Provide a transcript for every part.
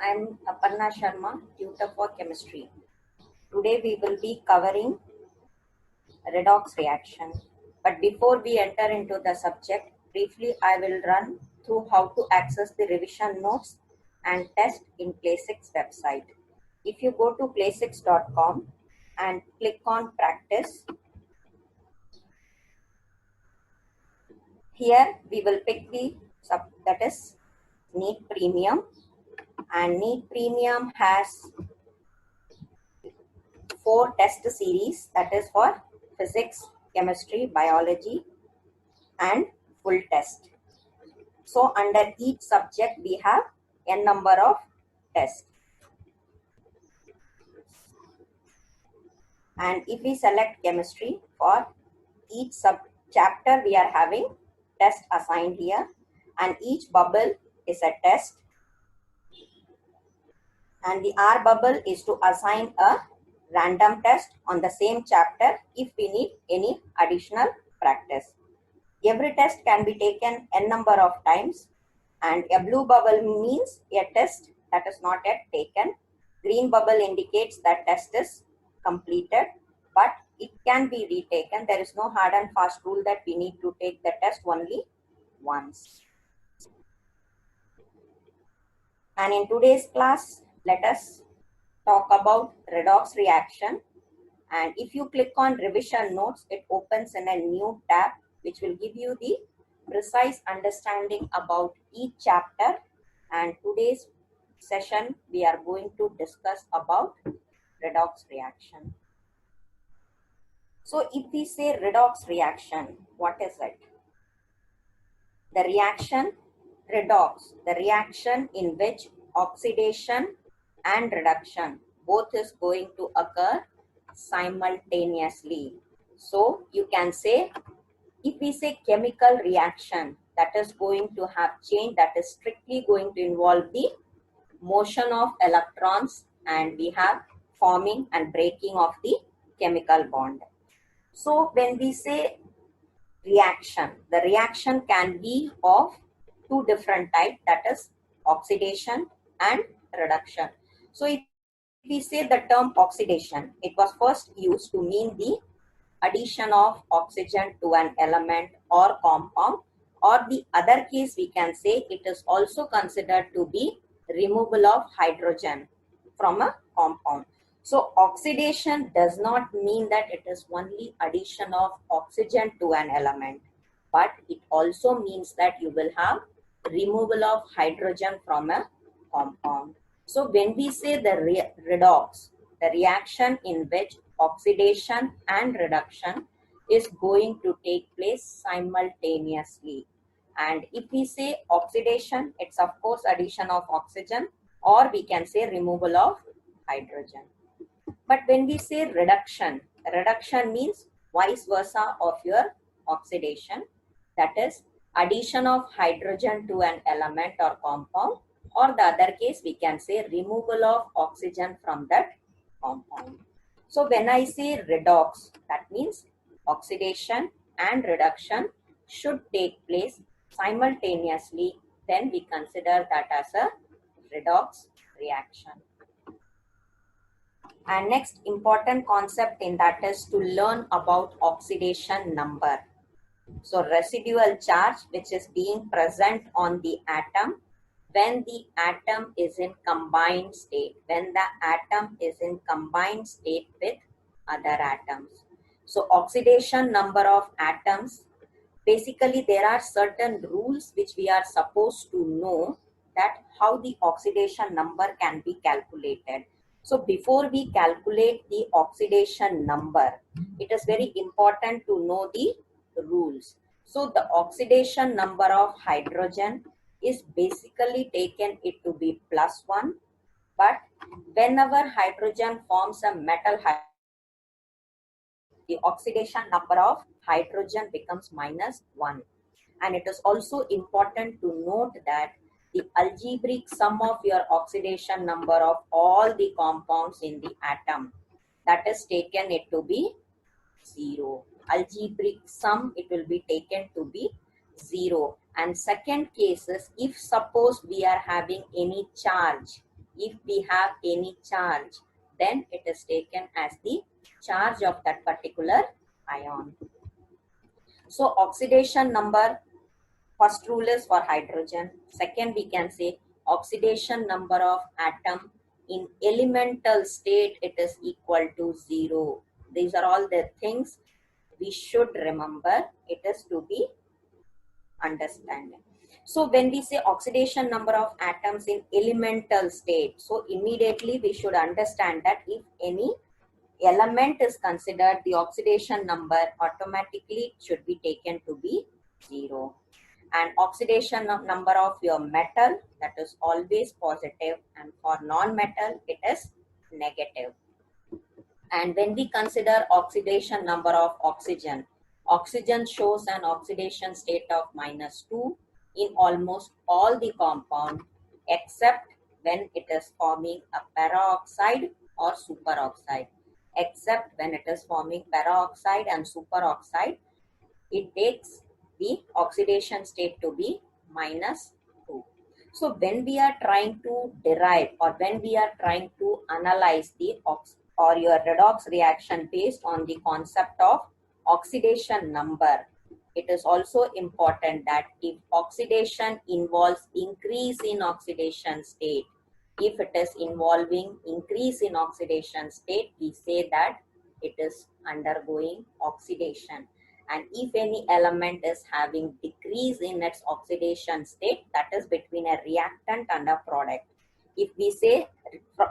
I'm Aparna Sharma, tutor for chemistry. Today we will be covering redox reaction. But before we enter into the subject, briefly I will run through how to access the revision notes and test in Playsix website. If you go to playsix.com and click on practice, here we will pick the that is NEET Premium, and NEET Premium has 4 test series, that is for physics, chemistry, biology, and full test. So under each subject we have n number of tests. And if we select chemistry, for each sub chapter we are having test assigned here, and each bubble is a test, and the R bubble is to assign a random test on the same chapter if we need any additional practice. Every test can be taken n number of times, and a blue bubble means a test that is not yet taken. Green bubble indicates that test is completed, but it can be retaken. There is no hard and fast rule that we need to take the test only once. And in today's class, let us talk about redox reaction. And if you click on revision notes, it opens in a new tab which will give you the precise understanding about each chapter. And today's session we are going to discuss about redox reaction. So if we say redox reaction, what is it? The reaction redox, the reaction in which oxidation and reduction both is going to occur simultaneously. So you can say, if we say chemical reaction, that is going to have change, that is strictly going to involve the motion of electrons, and we have forming and breaking of the chemical bond. So when we say reaction, the reaction can be of 2 different types, that is oxidation and reduction. So if we say the term oxidation, it was first used to mean the addition of oxygen to an element or compound, or the other case we can say it is also considered to be removal of hydrogen from a compound. So oxidation does not mean that it is only addition of oxygen to an element, but it also means that you will have removal of hydrogen from a compound. So when we say the redox, the reaction in which oxidation and reduction is going to take place simultaneously. And if we say oxidation, it's of course addition of oxygen, or we can say removal of hydrogen. But when we say reduction, reduction means vice versa of your oxidation, that is addition of hydrogen to an element or compound, or the other case we can say removal of oxygen from that compound. So when I say redox, that means oxidation and reduction should take place simultaneously, then we consider that as a redox reaction. And next important concept in that is to learn about oxidation number. So residual charge which is being present on the atom when the atom is in combined state, when the atom is in combined state with other atoms. So oxidation number of atoms, basically there are certain rules which we are supposed to know, that how the oxidation number can be calculated. So before we calculate the oxidation number, it is very important to know the rules. So the oxidation number of hydrogen is basically taken it to be +1, but whenever hydrogen forms a metal, the oxidation number of hydrogen becomes -1. And it is also important to note that the algebraic sum of your oxidation number of all the compounds in the atom, that is taken it to be 0. Algebraic sum, it will be taken to be 0. And second case is, if suppose we are having any charge If we have any charge, then it is taken as the charge of that particular ion. So oxidation number, first rule is for hydrogen. Second, we can say oxidation number of atom in elemental state, it is equal to 0. These are all the things we should remember. It is to be understanding. So when we say oxidation number of atoms in elemental state, so immediately we should understand that if any element is considered, the oxidation number automatically should be taken to be 0. And oxidation number of your metal, that is always positive, and for non-metal it is negative. And when we consider oxidation number of oxygen, oxygen shows an oxidation state of -2 in almost all the compound except when it is forming a peroxide or superoxide. Except when it is forming peroxide and superoxide, it takes the oxidation state to be -2. So when we are trying to derive or when we are trying to analyze the or your redox reaction based on the concept of oxidation number, it is also important that if oxidation involves increase in oxidation state, if it is involving increase in oxidation state, we say that it is undergoing oxidation. And if any element is having decrease in its oxidation state, that is between a reactant and a product. If we say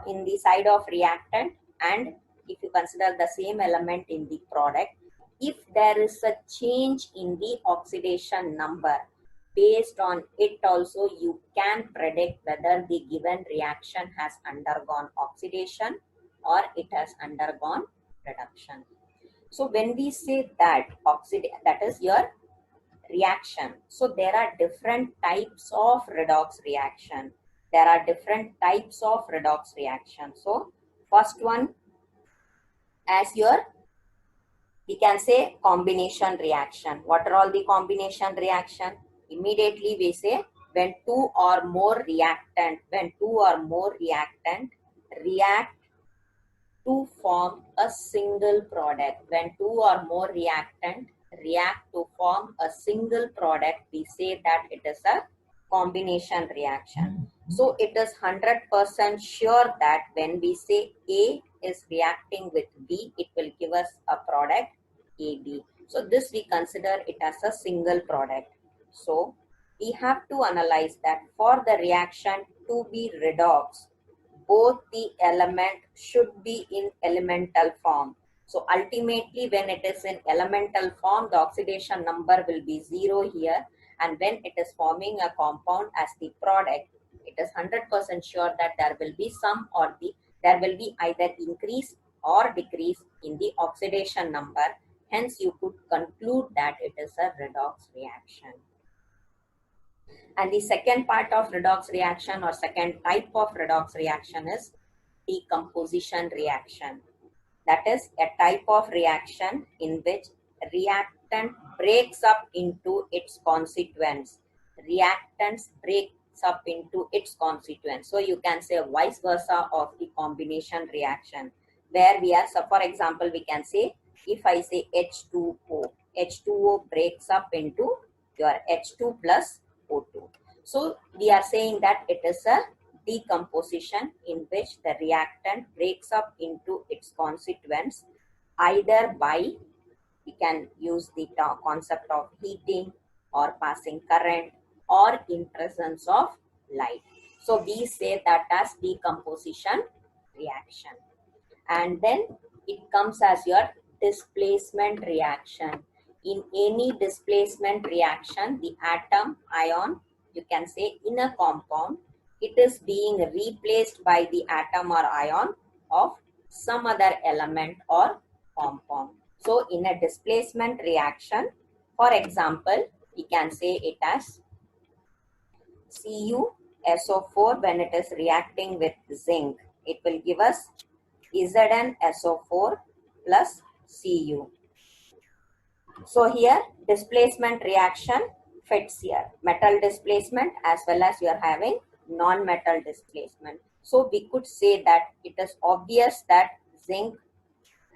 in the side of reactant, and if you consider the same element in the product, if there is a change in the oxidation number, based on it also you can predict whether the given reaction has undergone oxidation or it has undergone reduction. So when we say that that is your reaction. So there are different types of redox reaction. There are different types of redox reaction. So first one, as your, we can say combination reaction. What are all the combination reaction? Immediately we say when two or more reactant react to form a single product. When two or more reactant react to form a single product, we say that it is a combination reaction. So it is 100% sure that when we say A is reacting with B, it will give us a product AB. So this we consider it as a single product. So we have to analyze that for the reaction to be redox, both the element should be in elemental form. So ultimately when it is in elemental form, the oxidation number will be 0 here, and when it is forming a compound as the product, it is 100% sure that there will be there will be either increase or decrease in the oxidation number. Hence you could conclude that it is a redox reaction. And the second part of redox reaction or second type of redox reaction is decomposition reaction. That is a type of reaction in which reactant breaks up into its constituents. Reactants breaks up into its constituents. So you can say vice versa of the combination reaction, where we are, so for example, we can say if I say H2O, H2O breaks up into your H2 plus O2. So we are saying that it is a decomposition in which the reactant breaks up into its constituents either by, we can use the concept of heating or passing current or in presence of light. So we say that as decomposition reaction. And then it comes as your displacement reaction. In any displacement reaction, the atom, ion, you can say in a compound, it is being replaced by the atom or ion of some other element or compound. So in a displacement reaction, for example, we can say it as CuSO4 when it is reacting with zinc. It will give us ZnSO4 plus Cu. So here displacement reaction fits here. Metal displacement as well as you are having non-metal displacement. So we could say that it is obvious that zinc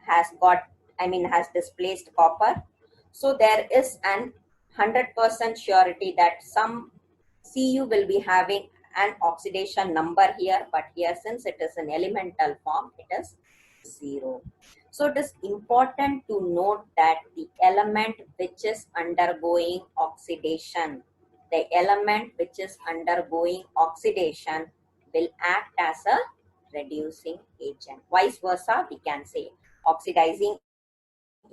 has got, has displaced copper. So there is an 100% surety that some Cu will be having an oxidation number here, but here since it is an elemental form, it is 0. So it is important to note that the element which is undergoing oxidation, the element which is undergoing oxidation will act as a reducing agent. Vice versa, we can say oxidizing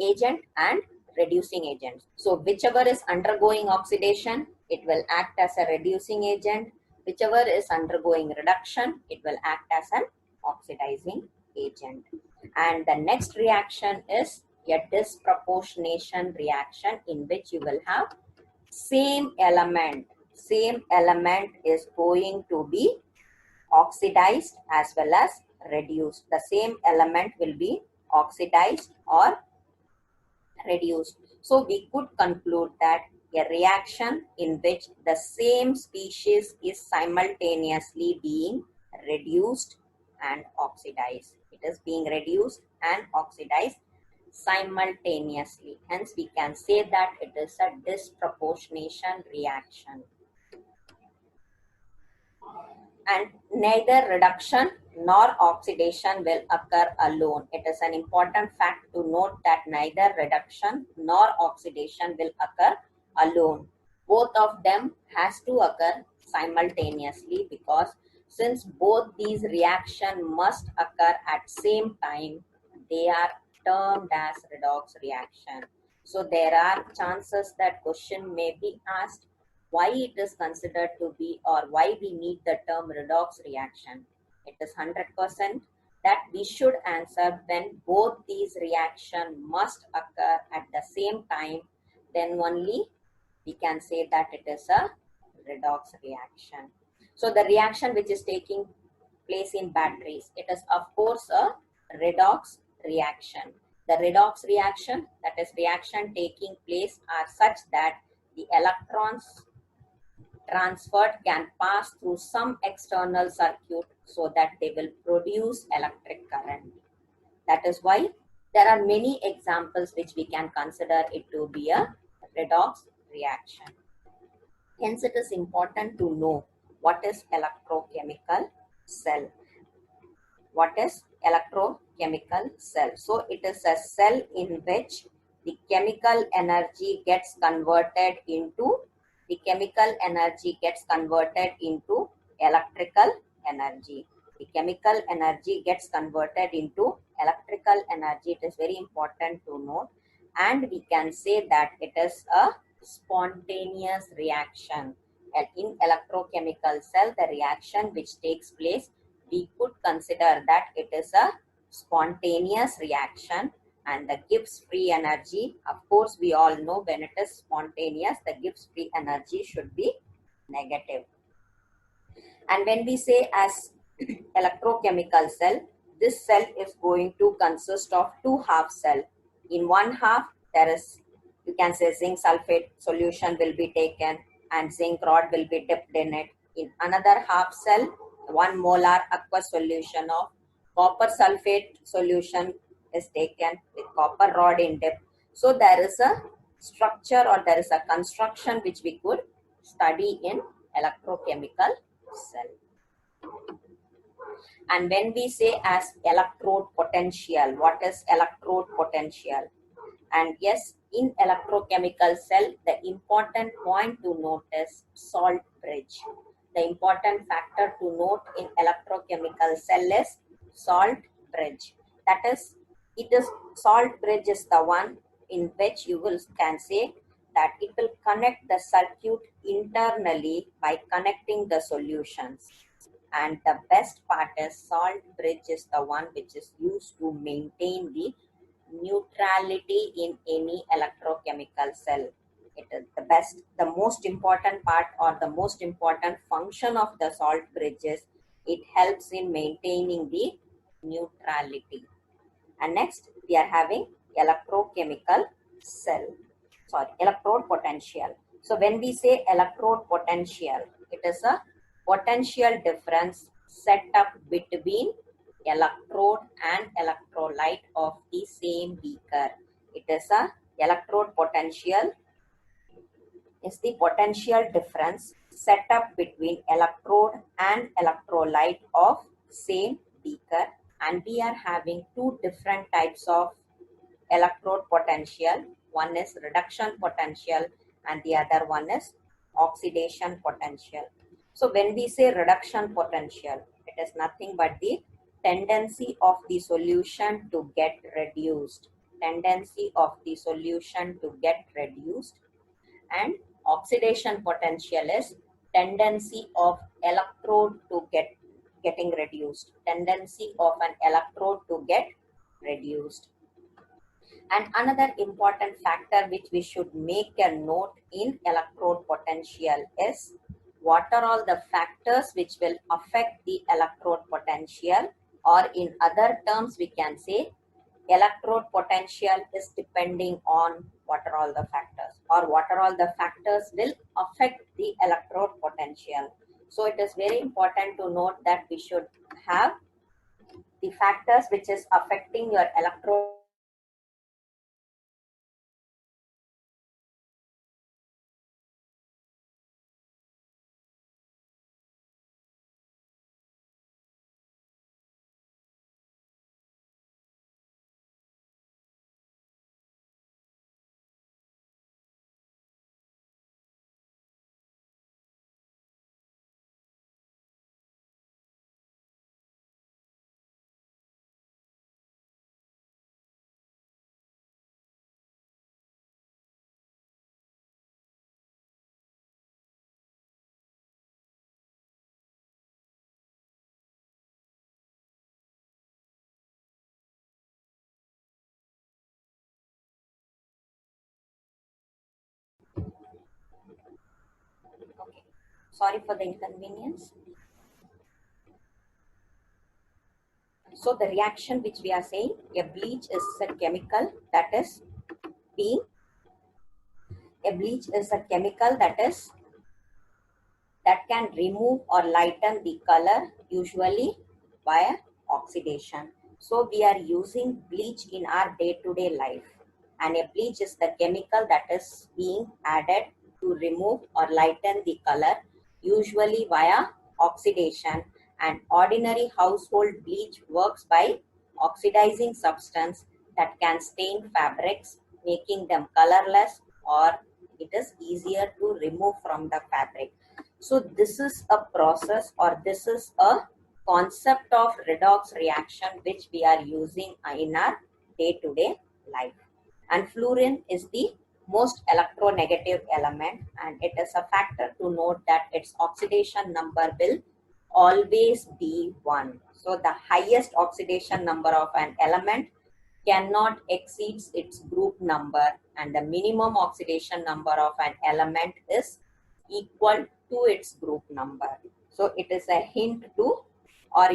agent and reducing agent. So whichever is undergoing oxidation, it will act as a reducing agent. Whichever is undergoing reduction, it will act as an oxidizing agent. And the next reaction is a disproportionation reaction, in which you will have same element is going to be oxidized as well as reduced. The same element will be oxidized or reduced. So we could conclude that a reaction in which the same species is simultaneously being reduced and oxidized. It is being reduced and oxidized simultaneously. Hence, we can say that it is a disproportionation reaction. And neither reduction nor oxidation will occur alone. It is an important fact to note that neither reduction nor oxidation will occur alone. Both of them has to occur simultaneously, because since both these reactions must occur at same time, they are termed as redox reaction. So there are chances that question may be asked why it is considered to be, or why we need the term redox reaction. It is 100% that we should answer when both these reactions must occur at the same time, then only we can say that it is a redox reaction. So the reaction which is taking place in batteries, it is of course a redox reaction. The redox reaction, that is reaction taking place, are such that the electrons transferred can pass through some external circuit so that they will produce electric current. That is why there are many examples which we can consider it to be a redox reaction. Hence, it is important to know what is electrochemical cell. What is electrochemical cell? So it is a cell in which the chemical energy gets converted into electrical energy. The chemical energy gets converted into electrical energy. It is very important to note. And we can say that it is a spontaneous reaction. And in electrochemical cell, the reaction which takes place, we could consider that it is a spontaneous reaction. And the Gibbs free energy, of course, we all know when it is spontaneous, the Gibbs free energy should be negative. And when we say as electrochemical cell, this cell is going to consist of two half cell. In one half, there is, you can say, zinc sulfate solution will be taken and zinc rod will be dipped in it. In another half cell, 1 molar aqueous solution of copper sulfate solution is taken with copper rod in dip. So there is a structure, or there is a construction which we could study in electrochemical cell. And when we say as electrode potential, what is electrode potential? And yes, in electrochemical cell, the important point to note is salt bridge. The important factor to note in electrochemical cell is salt bridge. That is, it is salt bridge is the one in which you can say that it will connect the circuit internally by connecting the solutions. And the best part is salt bridge is the one which is used to maintain the neutrality in any electrochemical cell. It is the most important part, or the most important function of the salt bridge is it helps in maintaining the neutrality. And next we are having electrochemical electrode potential. So when we say electrode potential, it is a potential difference set up between electrode and electrolyte of the same beaker. It is a electrode potential is the potential difference set up between electrode and electrolyte of same beaker, and we are having two different types of electrode potential. One is reduction potential and the other one is oxidation potential. So when we say reduction potential, it is nothing but the tendency of the solution to get reduced. Tendency of the solution to get reduced. And oxidation potential is tendency of electrode to getting reduced. Tendency of an electrode to get reduced. And another important factor which we should make a note in electrode potential is what are all the factors which will affect the electrode potential, or in other terms we can say electrode potential is depending on what are all the factors, or what are all the factors will affect the electrode potential. So it is very important to note that we should have the factors which is affecting your electrode Okay. Sorry for the inconvenience. So the reaction which we are saying, a bleach is a chemical that is being, a bleach is a chemical that can remove or lighten the color, usually via oxidation. So we are using bleach in our day-to-day life, and a bleach is the chemical that is being added to remove or lighten the color, usually via oxidation. And ordinary household bleach works by oxidizing substance that can stain fabrics, making them colorless, or it is easier to remove from the fabric. So this is a process, or this is a concept of redox reaction which we are using in our day-to-day life. And fluorine is the most electronegative element, and it is a factor to note that its oxidation number will always be 1. So the highest oxidation number of an element cannot exceed its group number, and the minimum oxidation number of an element is equal to its group number. So it is a hint to, or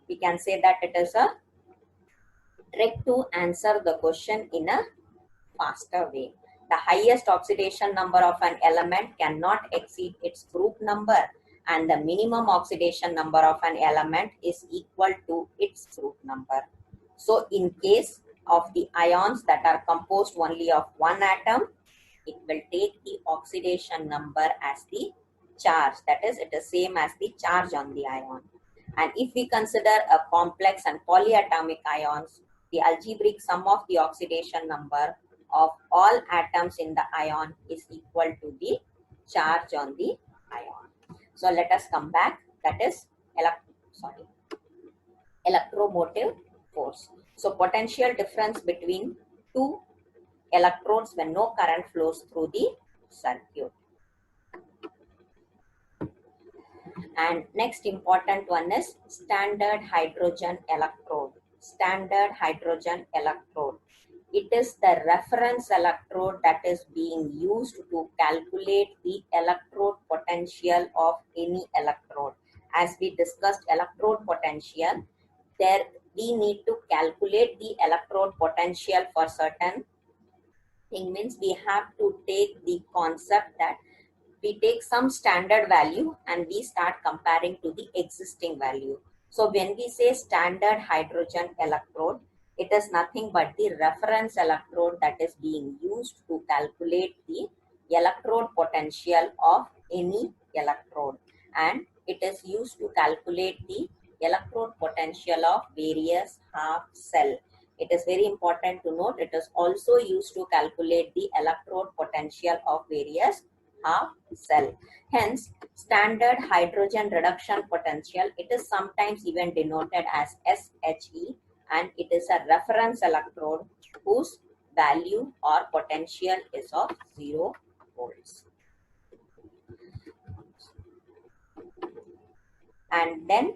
we can say that it is a trick to answer the question in a faster way. The highest oxidation number of an element cannot exceed its group number, and the minimum oxidation number of an element is equal to its group number. So in case of the ions that are composed only of one atom, it will take the oxidation number as the charge. That is, it is same as the charge on the ion. And if we consider a complex and polyatomic ions, the algebraic sum of the oxidation number of all atoms in the ion is equal to the charge on the ion. So let us come back. That is electromotive force. So potential difference between two electrodes when no current flows through the circuit. And next important one is standard hydrogen electrode. Standard hydrogen electrode. It is the reference electrode that is being used to calculate the electrode potential of any electrode. As we discussed electrode potential, there we need to calculate the electrode potential for certain thing. Means we have to take the concept that we take some standard value and we start comparing to the existing value. So when we say standard hydrogen electrode, it is nothing but the reference electrode that is being used to calculate the electrode potential of any electrode, and it is used to calculate the electrode potential of various half cell. It is very important to note it is also used to calculate the electrode potential of various half cell. Hence, standard hydrogen reduction potential, it is sometimes even denoted as SHE, and it is a reference electrode whose value or potential is of 0 volts. And then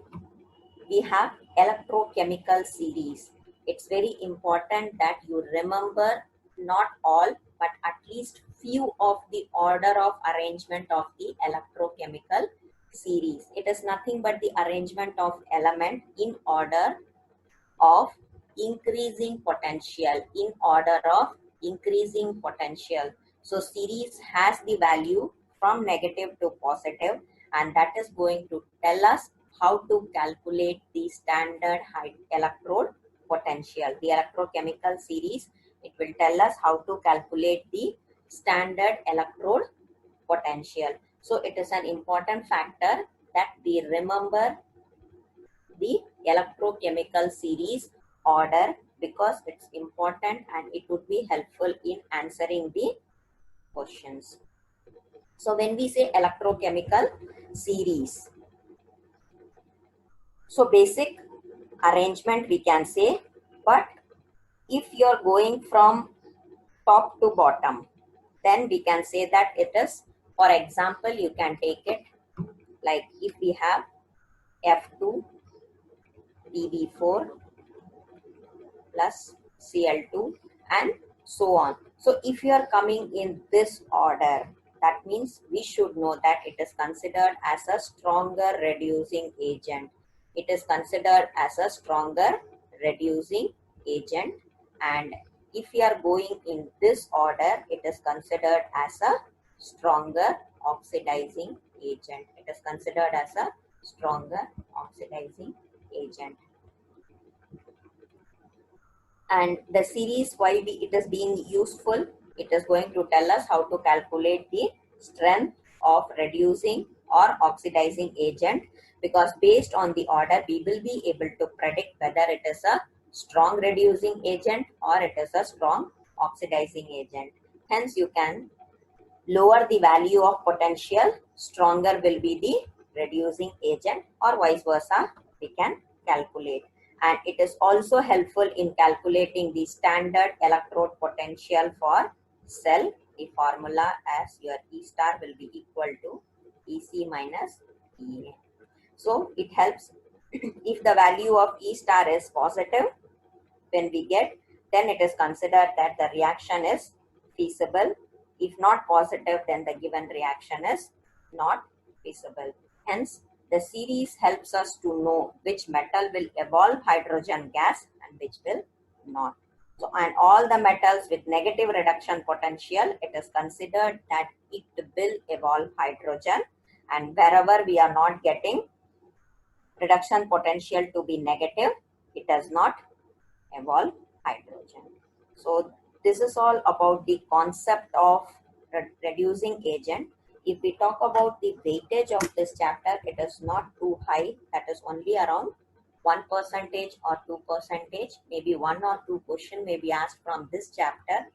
we have electrochemical series. It's very important that you remember not all, but at least few of the order of arrangement of the electrochemical series. It is nothing but the arrangement of element in order of increasing potential, in order of increasing potential. So series has the value from negative to positive, and that is going to tell us how to calculate the standard electrode potential. The electrochemical series, it will tell us how to calculate the standard electrode potential. So it is an important factor that we remember the electrochemical series order, because it's important and it would be helpful in answering the questions. So when we say electrochemical series, so basic arrangement we can say, but if you're going from top to bottom, then we can say that it is, for example, you can take it like if we have F2 PB4 plus Cl2 and so on. So if you are coming in this order, that means we should know that it is considered as a stronger reducing agent. It is considered as a stronger reducing agent, and if you are going in this order, it is considered as a stronger oxidizing agent. It is considered as a stronger oxidizing agent. And the series, why it is being useful, it is going to tell us how to calculate the strength of reducing or oxidizing agent, because based on the order we will be able to predict whether it is a strong reducing agent or it is a strong oxidizing agent. Hence you can lower the value of potential, stronger will be the reducing agent, or vice versa we can calculate. And it is also helpful in calculating the standard electrode potential for cell. The formula as your E star will be equal to EC minus EA. So it helps if the value of E star is positive, when we get, then it is considered that the reaction is feasible. If not positive, then the given reaction is not feasible. Hence, the series helps us to know which metal will evolve hydrogen gas and which will not. So, and all the metals with negative reduction potential, it is considered that it will evolve hydrogen, and wherever we are not getting reduction potential to be negative, it does not evolve hydrogen. So this is all about the concept of reducing agent. If we talk about the weightage of this chapter, it is not too high. That is only around 1% or 2%. Maybe 1 or 2 questions may be asked from this chapter.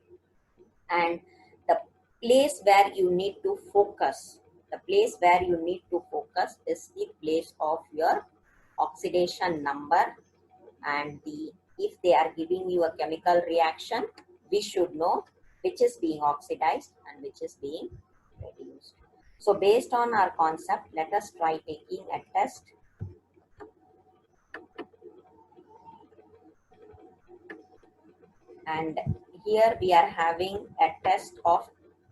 And the place where you need to focus, is the place of your oxidation number, and if they are giving you a chemical reaction, we should know which is being oxidized and which is being reduced. So based on our concept, let us try taking a test. And here we are having a test of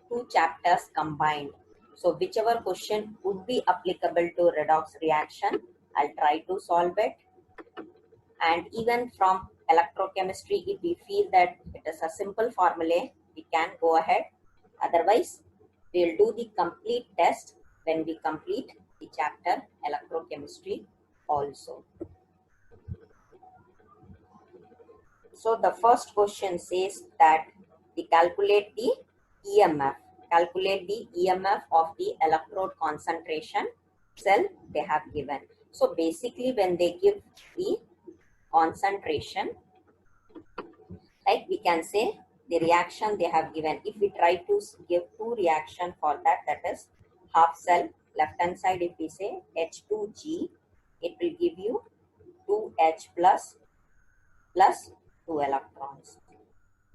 2 chapters combined. So whichever question would be applicable to redox reaction, I'll try to solve it. And even from electrochemistry, if we feel that it is a simple formula, we can go ahead. Otherwise, We'll do the complete test when we complete the chapter electrochemistry also. So the first question says that we calculate the EMF. Calculate the EMF of the electrode concentration cell they have given. So basically when they give the concentration, like we can say the reaction they have given. If we try to give two reaction for that, that is half cell, left hand side if we say H2G, it will give you 2H plus 2 electrons.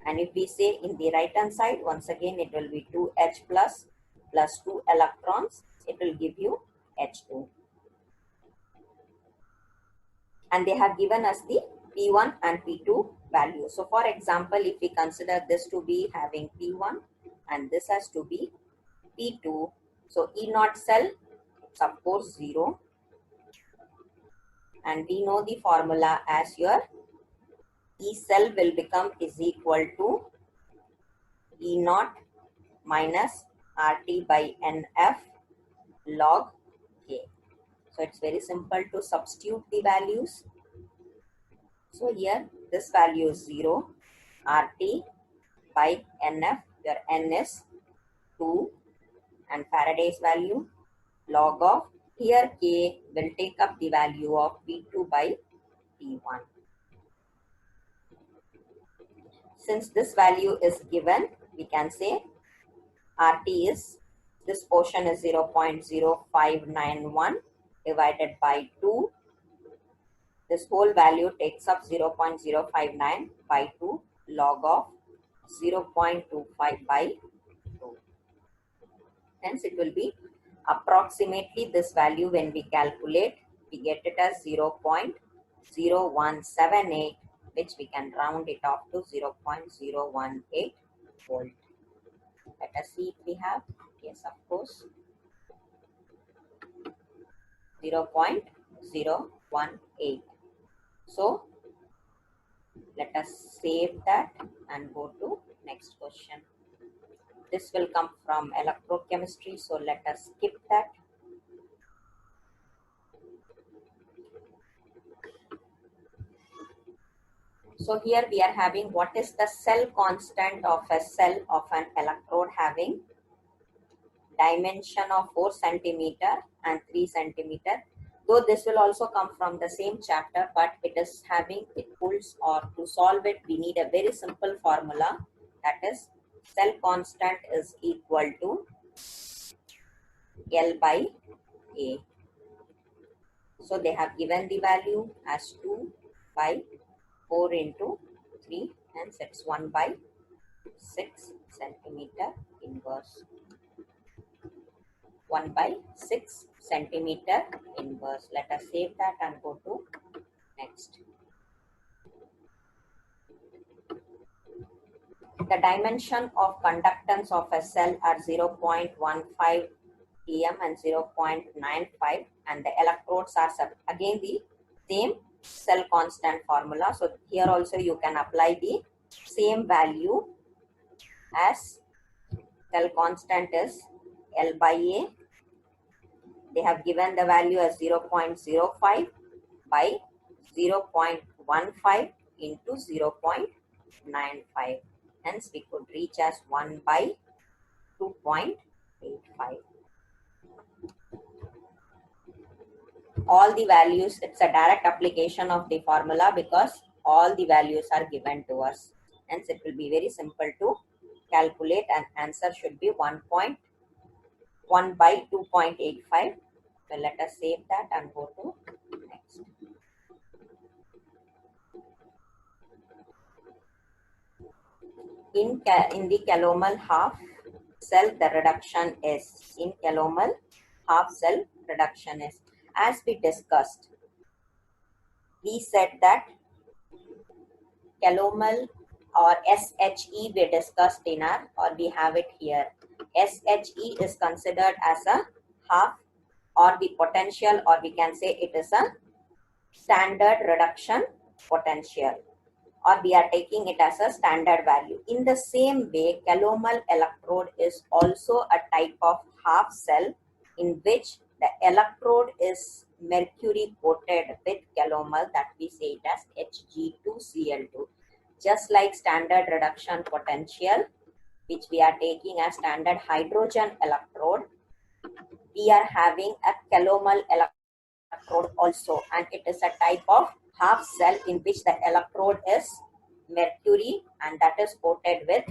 And if we say in the right hand side, once again it will be 2H plus 2 electrons, it will give you H2. And they have given us the P1 and P2 value. So for example, if we consider this to be having P1 and this has to be P2, so E naught cell is of course 0. And we know the formula as your E cell will become is equal to E naught minus RT by NF log K. So it's very simple to substitute the values. So here this value is 0, RT by NF, your N is 2 and Faraday's value log of, here K will take up the value of P2 by P1. Since this value is given, we can say RT is, this portion is 0.0591 divided by 2. This whole value takes up 0.059 by 2 log of 0.25 by 2. Hence it will be approximately this value when we calculate, we get it as 0.0178, which we can round it off to 0.018 volt. Let us see if we have, yes of course, 0.018. So let us save that and go to next question. This will come from electrochemistry, so let us skip that. So here we are having what is the cell constant of a cell of an electrode having dimension of 4 centimeter and 3 centimeter. Though this will also come from the same chapter, but it is having, it pulls, or to solve it we need a very simple formula, that is cell constant is equal to L by A. So they have given the value as 2 by 4 into 3, hence it's 1 by 6 centimeter inverse. 1 by 6 centimeter inverse. Let us save that and go to next. The dimension of conductance of a cell are 0.15 pm and 0.95, and the electrodes are again the same cell constant formula. So here also you can apply the same value as cell constant is L by A. They have given the value as 0.05 by 0.15 into 0.95. Hence we could reach as 1 by 2.85. All the values, it's a direct application of the formula because all the values are given to us. Hence it will be very simple to calculate, and answer should be 1 by 2.85. So let us save that and go to next. In the Kelomal half cell, the reduction is, in Kelomal half cell reduction is, as we discussed, we said that Kelomal or SHE we discussed in our, or we have it here. SHE is considered as a half or the potential, or we can say it is a standard reduction potential. or we are taking it as a standard value. In the same way, Kelomal electrode is also a type of half cell in which the electrode is mercury coated with Kelomal, that we say it as Hg2Cl2. Just like standard reduction potential, which we are taking as standard hydrogen electrode, we are having a Kelomal electrode also, and it is a type of half cell in which the electrode is mercury and that is coated with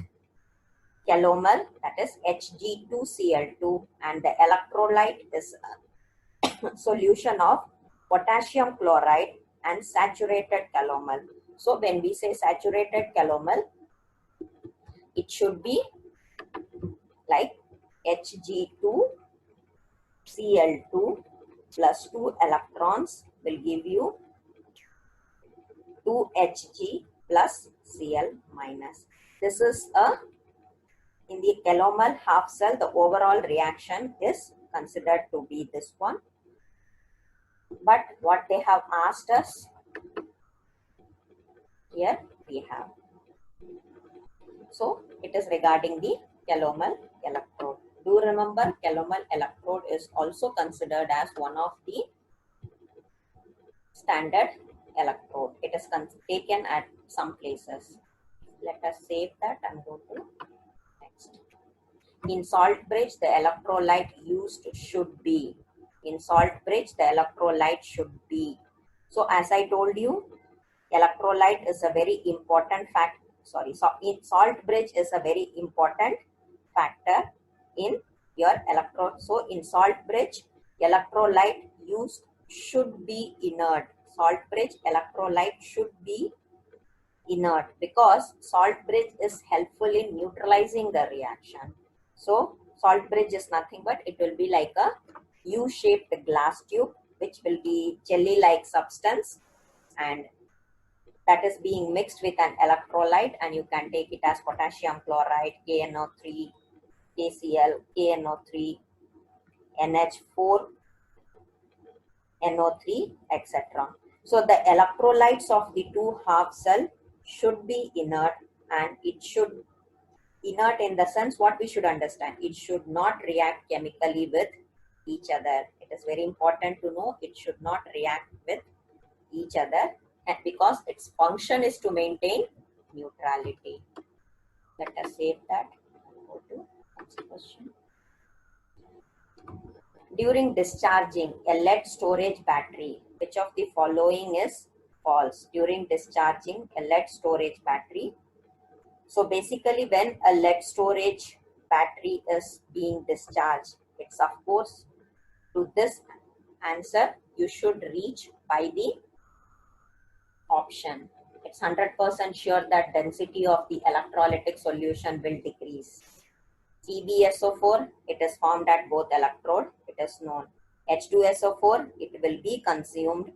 Kelomal, that is Hg2Cl2, and the electrolyte is a solution of potassium chloride and saturated Kelomal. So when we say saturated Kelomal, it should be like Hg2Cl2 plus 2 electrons will give you 2Hg plus Cl minus. This is in the Kelomal half cell, the overall reaction is considered to be this one. But what they have asked us, here we have. So it is regarding the Kelomal electrode. Do you remember Kelomal electrode is also considered as one of the standard electrode. It is taken at some places. Let us save that and go to next. In salt bridge, the electrolyte used should be. In salt bridge, the electrolyte should be. So as I told you, electrolyte is a very important factor. So in salt bridge is a very important factor in your electrode. So in salt bridge, electrolyte used should be inert. Salt bridge electrolyte should be inert because salt bridge is helpful in neutralizing the reaction. So salt bridge is nothing but it will be like a U-shaped glass tube which will be jelly-like substance, and that is being mixed with an electrolyte, and you can take it as potassium chloride, KNO3, KCl, KNO3, NH4, NO3, etc. So the electrolytes of the two half cell should be inert, and it should inert in the sense what we should understand. It should not react chemically with each other. It is very important to know it should not react with each other, and because its function is to maintain neutrality. Let us save that. Go to next question. During discharging a lead storage battery, which of the following is false? During discharging a lead storage battery. So basically when a lead storage battery is being discharged, it's of course to this answer you should reach by the option. It's 100% sure that density of the electrolytic solution will decrease. CbSO4, it is formed at both electrode, it is known. H2SO4, it will be consumed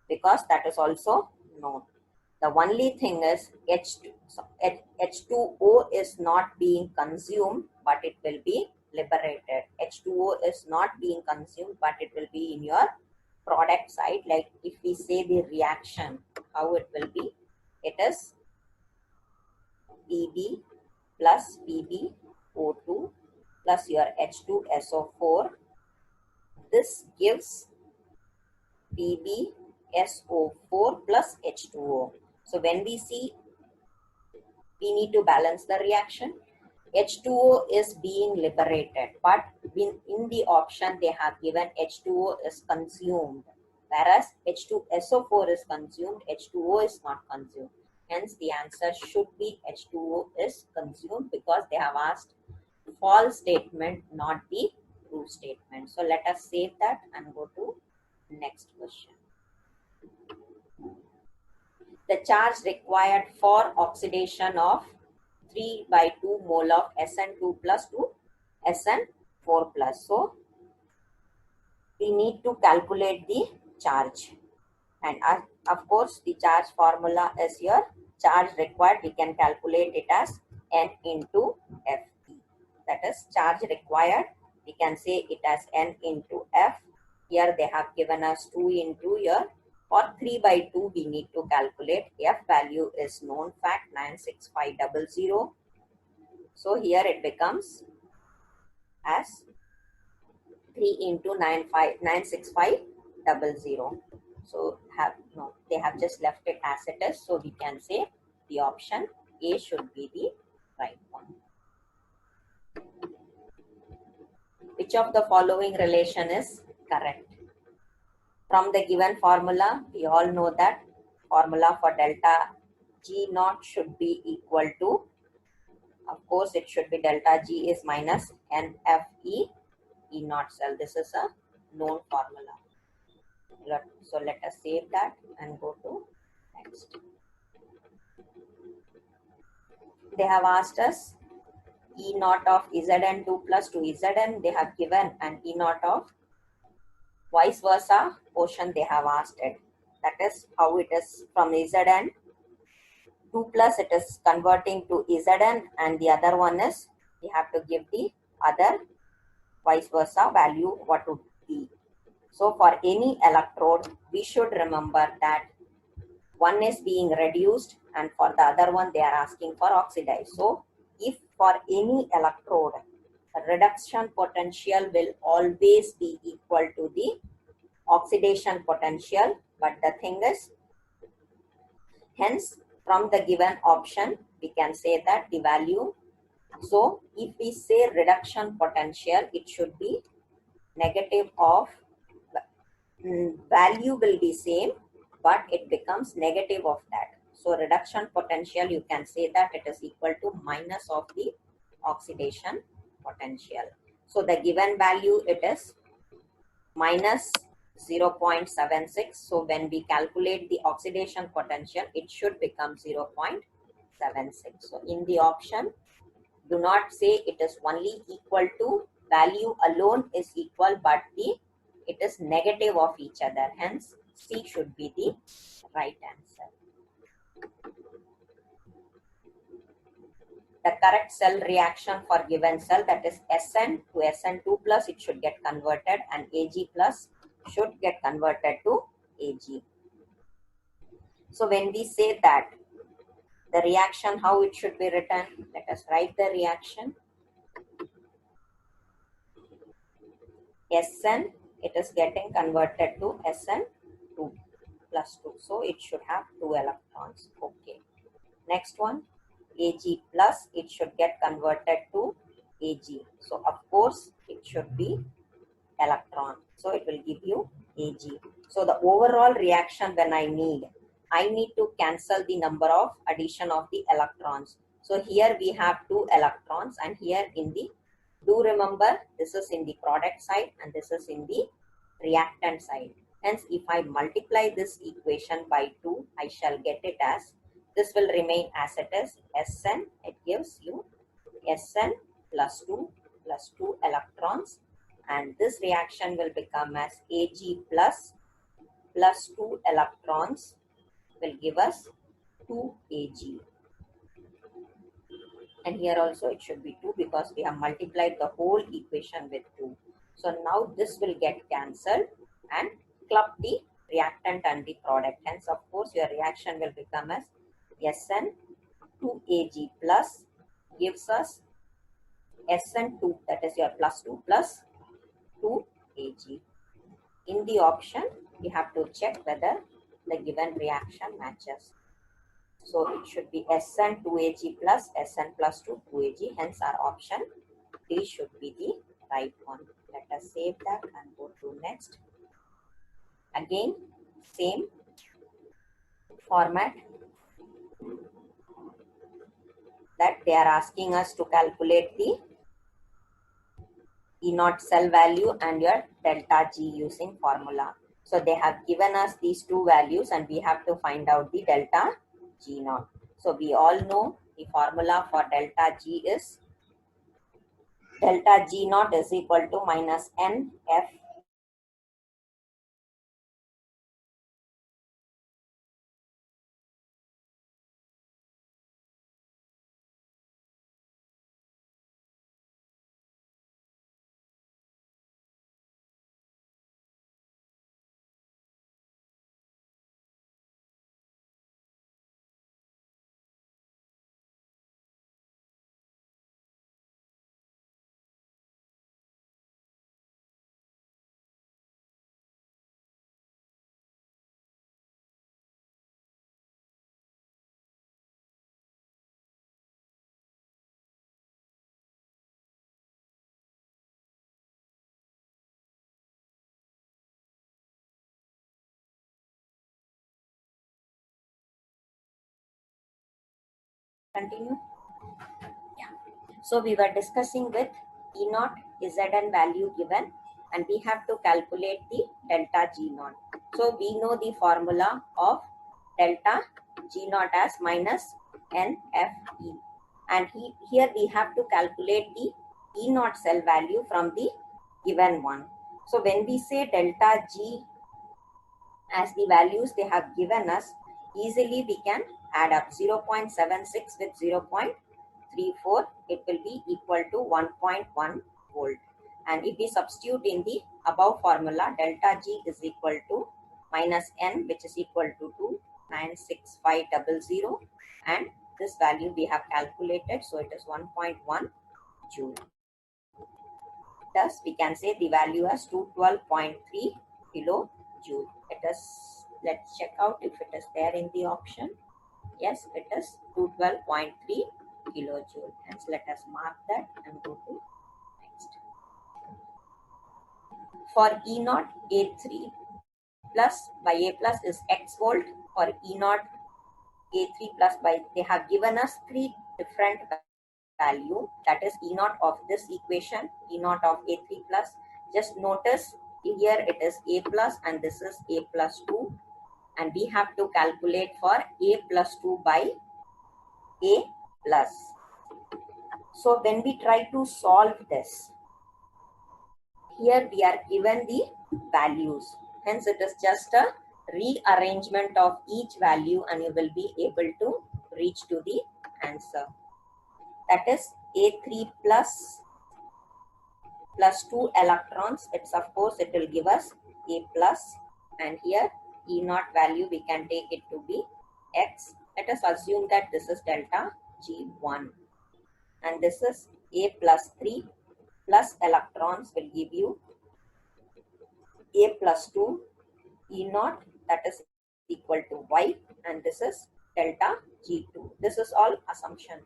because that is also known. The only thing is H2O is not being consumed, but it will be liberated. H2O is not being consumed, but it will be in your product side. Like if we say the reaction, how it will be? It is Pb plus PbO2 plus your H2SO4. This gives PbSO4 plus H2O. So when we see, we need to balance the reaction. H2O is being liberated, but in the option they have given H2O is consumed, whereas H2SO4 is consumed, H2O is not consumed. Hence the answer should be H2O is consumed because they have asked false statement, not the true statement. So let us save that and go to next question. The charge required for oxidation of 3/2 mole of SN2 plus to SN4 plus. So we need to calculate the charge, and of course the charge formula is here. Charge required, we can calculate it as N into Ft. That is charge required, we can say it as N into F. Here they have given us 2 into your For 3 by 2, we need to calculate. F value is known fact 96500. So here it becomes as 3 into 96500. So they have just left it as it is. So we can say the option A should be the right one. Which of the following relation is correct? From the given formula, we all know that formula for delta G naught should be equal to, of course, it should be delta G is minus NFE E naught cell. This is a known formula. So let us save that and go to next. They have asked us E naught of Zn2 plus 2Zn. They have given an E naught of vice versa portion. They have asked it. That is how it is from Zn 2 plus it is converting to Zn, and the other one is we have to give the other vice versa value what would be. So for any electrode, we should remember that one is being reduced and for the other one they are asking for oxidized. So if for any electrode, reduction potential will always be equal to the oxidation potential, but the thing is, hence from the given option we can say that the value, so if we say reduction potential, it should be negative of, value will be same, but it becomes negative of that. So reduction potential, you can say that it is equal to minus of the oxidation potential. So the given value, it is minus 0.76. So when we calculate the oxidation potential, it should become 0.76. So in the option, do not say it is only equal to, value alone is equal, but it is negative of each other. Hence, C should be the right answer. The correct cell reaction for given cell, that is Sn to Sn2 plus, it should get converted, and Ag plus should get converted to Ag. So when we say that the reaction, how it should be written, let us write the reaction. Sn, it is getting converted to Sn2 plus 2. So it should have 2 electrons. Okay. Next one, Ag plus, it should get converted to Ag. So of course, it should be electron. So it will give you Ag. So the overall reaction when I need to cancel the number of addition of the electrons. So here we have 2 electrons, and here in the, do remember, this is in the product side and this is in the reactant side. Hence, if I multiply this equation by 2, I shall get it as, this will remain as it is, Sn, it gives you Sn plus 2 electrons, and this reaction will become as Ag plus 2 electrons will give us 2 Ag. And here also it should be 2 because we have multiplied the whole equation with 2. So now this will get cancelled and club the reactant and the product. Hence, of course, your reaction will become as Sn 2Ag plus gives us Sn2, that is your plus 2 plus 2 Ag. In the option, you have to check whether the given reaction matches. So it should be Sn 2Ag plus Sn plus 2 2Ag. Hence our option D should be the right one. Let us save that and go to next. Again, same format, that they are asking us to calculate the E naught cell value and your delta G using formula. So they have given us these two values and we have to find out the delta G naught. So we all know the formula for delta G is delta G naught is equal to minus NF continue? Yeah. So we were discussing with E naught Zn value given, and we have to calculate the delta G naught. So we know the formula of delta G naught as minus NFE, and here we have to calculate the E naught cell value from the given one. So when we say delta G as the values they have given us, easily we can add up 0.76 with 0.34, it will be equal to 1.1 volt. And if we substitute in the above formula, delta G is equal to minus N, which is equal to 2,96500, and this value we have calculated, so it is 1.1 joule. Thus we can say the value as 212.3 kilojoule. It is, let's check out if it is there in the option. Yes, it is 212.3 kilojoule. Hence let us mark that and go to next. For E naught A3 plus by A plus is X volt. For E naught A3 plus by, they have given us three different value, that is E naught of this equation, E naught of A3 plus. Just notice here it is A plus and this is A plus 2, and we have to calculate for A plus 2 by A plus. So when we try to solve this, here we are given the values, hence it is just a rearrangement of each value and you will be able to reach to the answer. That is A3 plus 2 electrons, it's of course it will give us A plus, and here E naught value we can take it to be X. Let us assume that this is delta G1, and this is A plus 3 plus electrons will give you A plus 2 E naught, that is equal to Y, and this is delta G2. This is all assumption,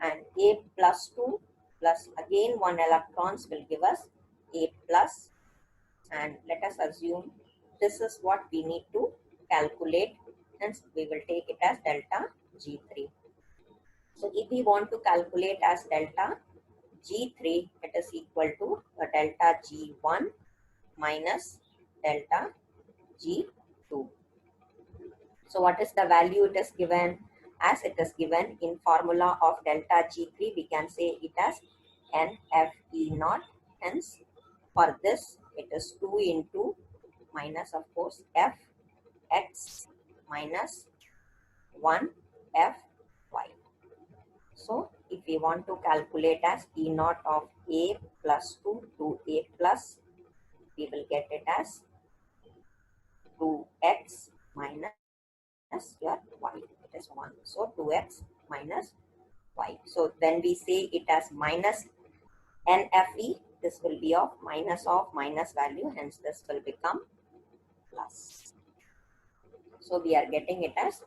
and A plus 2 plus again 1 electrons will give us A plus, and let us assume this is what we need to calculate, hence we will take it as delta G3. So if we want to calculate as delta G3, it is equal to delta G1 minus delta G2. So what is the value it is given? As it is given in formula of delta G3, we can say it as NFE naught. Hence, for this, it is 2 into minus, of course, Fx minus 1 Fy. So, if we want to calculate as E naught of A plus 2 to A plus, we will get it as 2x minus your y, it is 1. So 2x minus y. So when we say it as minus NFE, this will be of minus value, hence this will become plus. So we are getting it as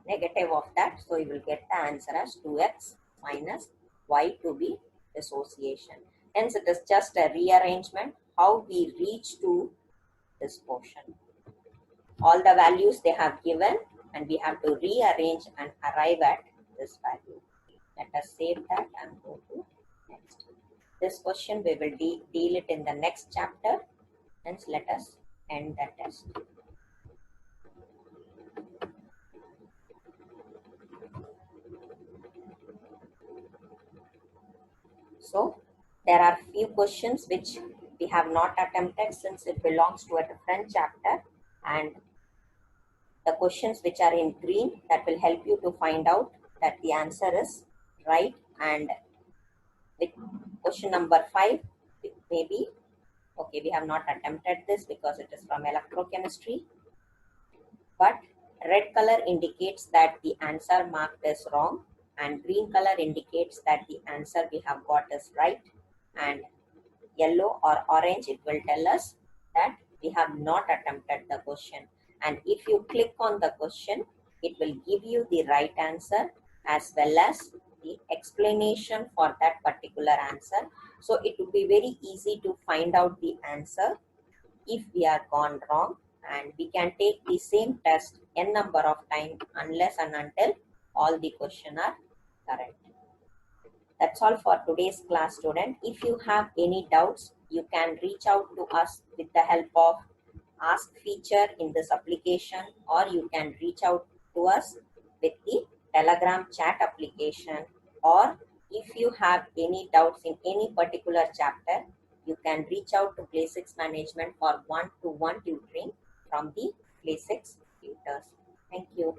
negative of that. So you will get the answer as 2x minus y to be dissociation. Hence it is just a rearrangement how we reach to this portion. All the values they have given, and we have to rearrange and arrive at this value. Let us save that and go to next. This question we will deal it in the next chapter. Hence let us end the test. So there are few questions which we have not attempted since it belongs to a different chapter, and the questions which are in green, that will help you to find out that the answer is right. And with question number 5, maybe, okay, we have not attempted this because it is from electrochemistry, but red color indicates that the answer marked is wrong, and green color indicates that the answer we have got is right, and yellow or orange, it will tell us that we have not attempted the question. And if you click on the question, it will give you the right answer as well as the explanation for that particular answer. So it will be very easy to find out the answer if we are gone wrong, and we can take the same test n number of times unless and until all the questions are Correct. That's all for today's class, student. If you have any doubts, you can reach out to us with the help of ask feature in this application, or you can reach out to us with the Telegram chat application, or if you have any doubts in any particular chapter, you can reach out to Play 6 management for one-to-one tutoring from the Play 6 tutors. Thank you.